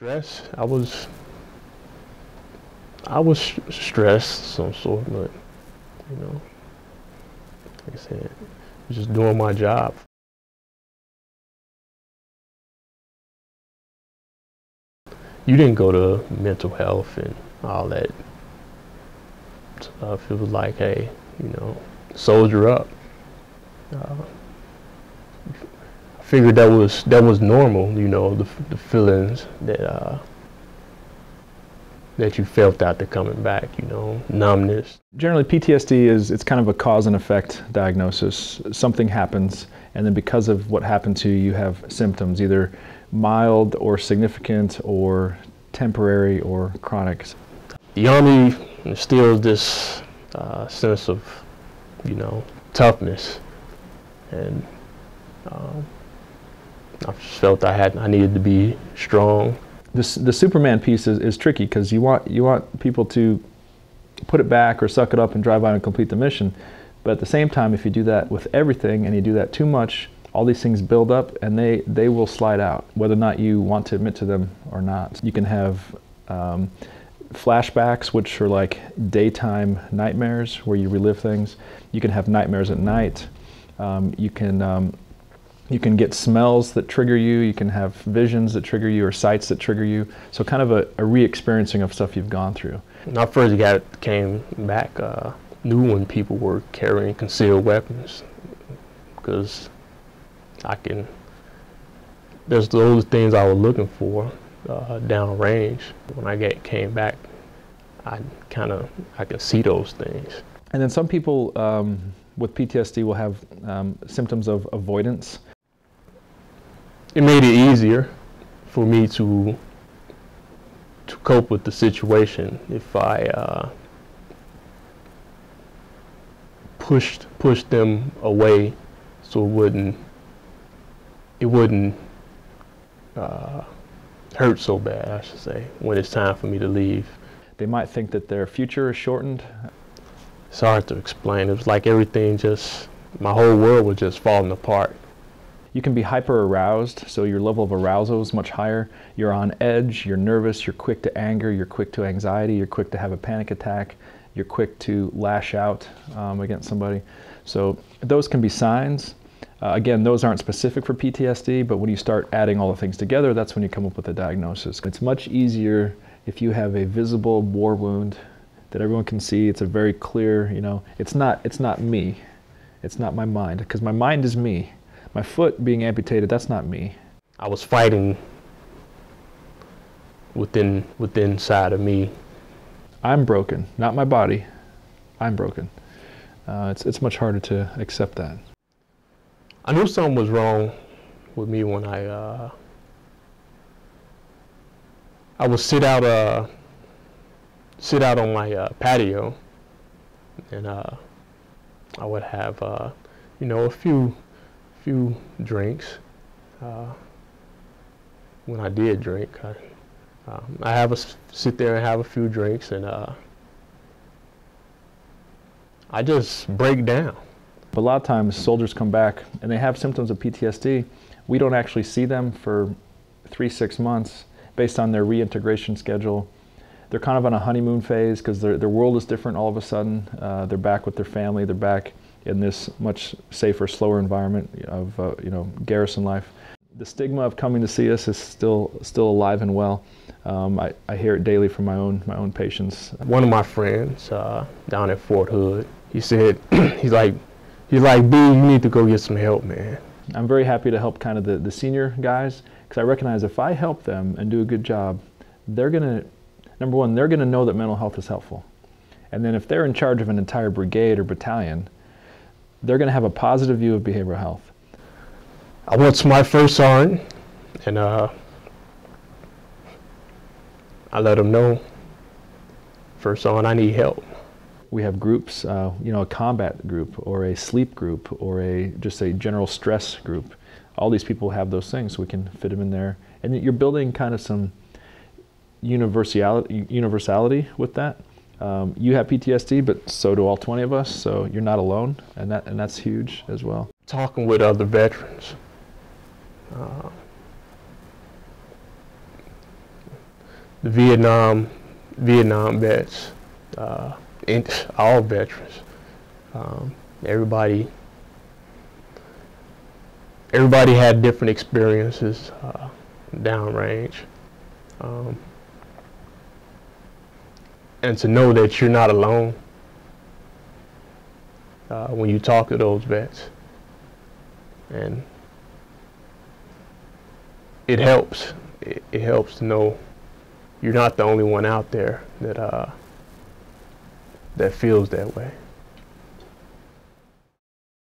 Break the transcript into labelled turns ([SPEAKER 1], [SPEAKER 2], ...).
[SPEAKER 1] Stress. I was stressed some sort, but you know, like I said, just doing my job. You didn't go to mental health and all that stuff. It was like, hey, soldier up. Uh, I figured that was normal, the feelings that you felt after coming back, numbness.
[SPEAKER 2] Generally, PTSD it's kind of a cause and effect diagnosis. Something happens, and then because of what happened to you, you have symptoms, either mild or significant or temporary or chronic.
[SPEAKER 1] The Army instills this sense of, toughness, and I just felt I needed to be strong.
[SPEAKER 2] The Superman piece is tricky because you want people to put it back or suck it up and drive out and complete the mission, but at the same time, if you do that with everything and you do that too much, all these things build up and they will slide out, whether or not you want to admit to them or not. You can have flashbacks, which are like daytime nightmares where you relive things. You can have nightmares at night. You can get smells that trigger you. You can have visions that trigger you or sights that trigger you. So kind of a re-experiencing of stuff you've gone through.
[SPEAKER 1] When I first came back, knew when people were carrying concealed weapons, because there's those things I was looking for down range. When I came back, I can see those things.
[SPEAKER 2] And then some people with PTSD will have symptoms of avoidance.
[SPEAKER 1] It made it easier for me to cope with the situation if I pushed them away, so it wouldn't hurt so bad, I should say, when it's time for me to leave.
[SPEAKER 2] They might think that their future is shortened.
[SPEAKER 1] It's hard to explain. It was like everything my whole world was just falling apart.
[SPEAKER 2] You can be hyper aroused, so your level of arousal is much higher. You're on edge, you're nervous, you're quick to anger, you're quick to anxiety, you're quick to have a panic attack, you're quick to lash out against somebody. So those can be signs. Again, those aren't specific for PTSD, but when you start adding all the things together, that's when you come up with a diagnosis. It's much easier if you have a visible war wound that everyone can see. It's a very clear, it's not me. It's not my mind, because my mind is me. My foot being amputated, that's not me.
[SPEAKER 1] I was fighting within inside of me.
[SPEAKER 2] I'm broken, not my body. I'm broken. It's much harder to accept that.
[SPEAKER 1] I knew something was wrong with me when I would sit out on my patio, and I would have a few drinks. When I did drink, I sit there and have a few drinks, and I just break down.
[SPEAKER 2] A lot of times soldiers come back and they have symptoms of PTSD. We don't actually see them for 3-6 months based on their reintegration schedule. They're kind of on a honeymoon phase because their world is different all of a sudden. They're back with their family. They're back in this much safer, slower environment of garrison life. The stigma of coming to see us is still alive and well. I hear it daily from my own patients.
[SPEAKER 1] One of my friends down at Fort Hood, he said, he's like, B, you need to go get some help, man.
[SPEAKER 2] I'm very happy to help kind of the senior guys, because I recognize if I help them and do a good job, they're gonna, number one, they're gonna know that mental health is helpful. And then if they're in charge of an entire brigade or battalion, they're gonna have a positive view of behavioral health.
[SPEAKER 1] I went to my first sergeant, and I let him know, first sergeant, I need help.
[SPEAKER 2] We have groups, a combat group or a sleep group or just a general stress group. All these people have those things, so we can fit them in there. And you're building kind of some universality with that. You have PTSD, but so do all 20 of us, so you're not alone, and that's huge as well.
[SPEAKER 1] Talking with other veterans, the Vietnam vets, all veterans, everybody had different experiences downrange, and to know that you're not alone when you talk to those vets, and it helps. It helps to know you're not the only one out there that that feels that way.